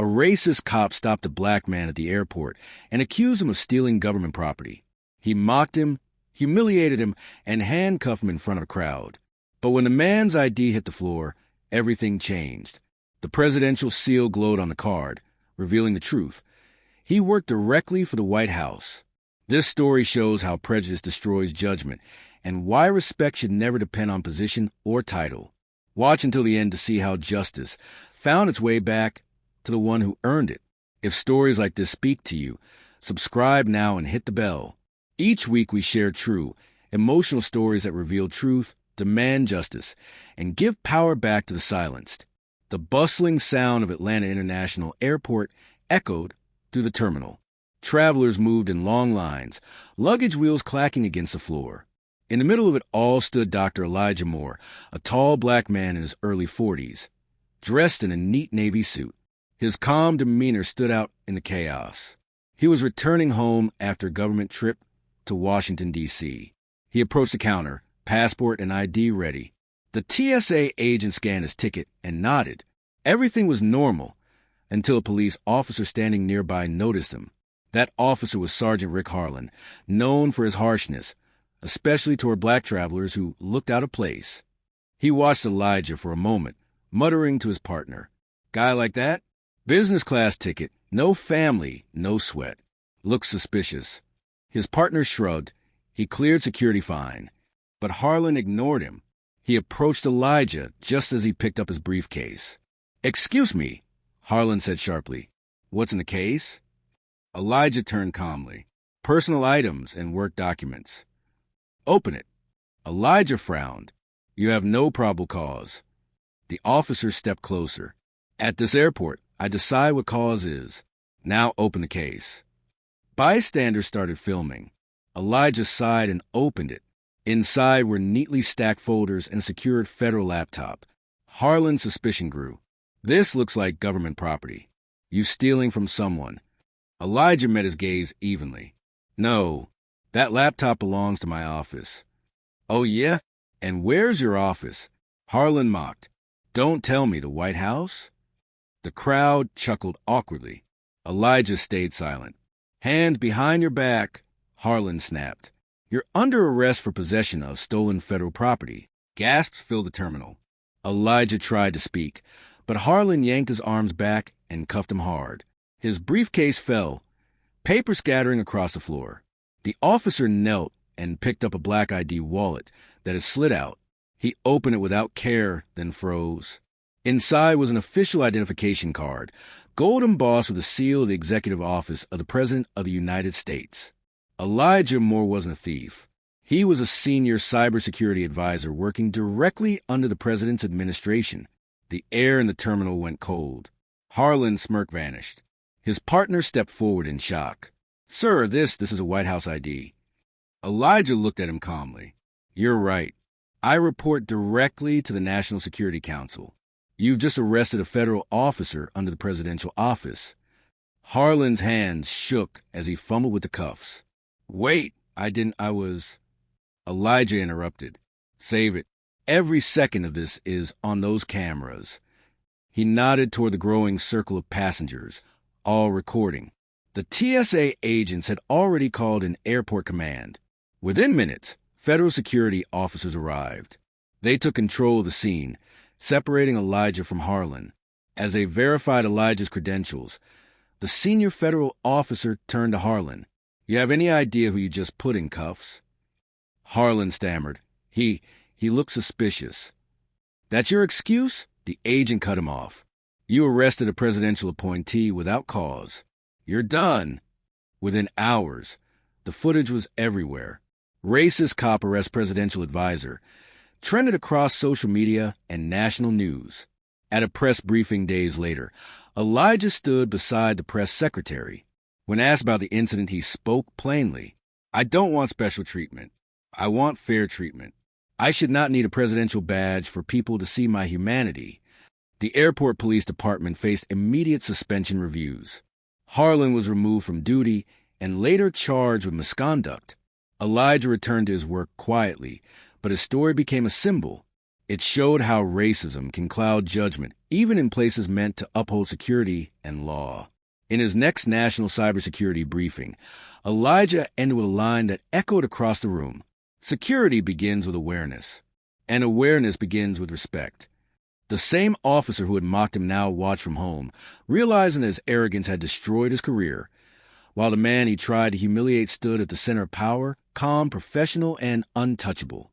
A racist cop stopped a black man at the airport and accused him of stealing government property. He mocked him, humiliated him, and handcuffed him in front of a crowd. But when the man's ID hit the floor, everything changed. The presidential seal glowed on the card, revealing the truth. He worked directly for the White House. This story shows how prejudice destroys judgment and why respect should never depend on position or title. Watch until the end to see how justice found its way back to the one who earned it. If stories like this speak to you, subscribe now and hit the bell. Each week we share true, emotional stories that reveal truth, demand justice, and give power back to the silenced. The bustling sound of Atlanta International Airport echoed through the terminal. Travelers moved in long lines, luggage wheels clacking against the floor. In the middle of it all stood Dr. Elijah Moore, a tall black man in his early 40s, dressed in a neat navy suit. His calm demeanor stood out in the chaos. He was returning home after a government trip to Washington, D.C. He approached the counter, passport and ID ready. The TSA agent scanned his ticket and nodded. Everything was normal until a police officer standing nearby noticed him. That officer was Sergeant Rick Harlan, known for his harshness, especially toward black travelers who looked out of place. He watched Elijah for a moment, muttering to his partner, "Guy like that? Business class ticket, no family, no sweat. Looks suspicious." His partner shrugged. He cleared security fine. But Harlan ignored him. He approached Elijah just as he picked up his briefcase. "Excuse me," Harlan said sharply. "What's in the case?" Elijah turned calmly. "Personal items and work documents." "Open it." Elijah frowned. "You have no probable cause." The officer stepped closer. "At this airport, I decide what cause is. Now open the case." Bystanders started filming. Elijah sighed and opened it. Inside were neatly stacked folders and a secured federal laptop. Harlan's suspicion grew. "This looks like government property. You stealing from someone." Elijah met his gaze evenly. "No, that laptop belongs to my office." "Oh, yeah? And where's your office?" Harlan mocked. "Don't tell me the White House?" The crowd chuckled awkwardly. Elijah stayed silent. "Hands behind your back," Harlan snapped. "You're under arrest for possession of stolen federal property." Gasps filled the terminal. Elijah tried to speak, but Harlan yanked his arms back and cuffed him hard. His briefcase fell, paper scattering across the floor. The officer knelt and picked up a black ID wallet that had slid out. He opened it without care, then froze. Inside was an official identification card, gold embossed with the seal of the executive office of the President of the United States. Elijah Moore wasn't a thief. He was a senior cybersecurity advisor working directly under the president's administration. The air in the terminal went cold. Harlan's smirk vanished. His partner stepped forward in shock. "Sir, this is a White House ID." Elijah looked at him calmly. "You're right. I report directly to the National Security Council. You've just arrested a federal officer under the presidential office." Harlan's hands shook as he fumbled with the cuffs. "Wait, I was..." Elijah interrupted. "Save it. Every second of this is on those cameras." He nodded toward the growing circle of passengers, all recording. The TSA agents had already called in airport command. Within minutes, federal security officers arrived. They took control of the scene, separating Elijah from Harlan. As they verified Elijah's credentials, the senior federal officer turned to Harlan. "You have any idea who you just put in cuffs?" Harlan stammered. He looked suspicious." "That's your excuse?" The agent cut him off. "You arrested a presidential appointee without cause. You're done." Within hours, the footage was everywhere. "Racist cop arrests presidential advisor" trended across social media and national news. At a press briefing days later, Elijah stood beside the press secretary. When asked about the incident, he spoke plainly. "I don't want special treatment. I want fair treatment. I should not need a presidential badge for people to see my humanity." The airport police department faced immediate suspension reviews. Harlan was removed from duty and later charged with misconduct. Elijah returned to his work quietly, but his story became a symbol. It showed how racism can cloud judgment, even in places meant to uphold security and law. In his next national cybersecurity briefing, Elijah ended with a line that echoed across the room. Security begins with awareness, and awareness begins with respect. The same officer who had mocked him now watched from home, realizing that his arrogance had destroyed his career, while the man he tried to humiliate stood at the center of power, calm, professional, and untouchable.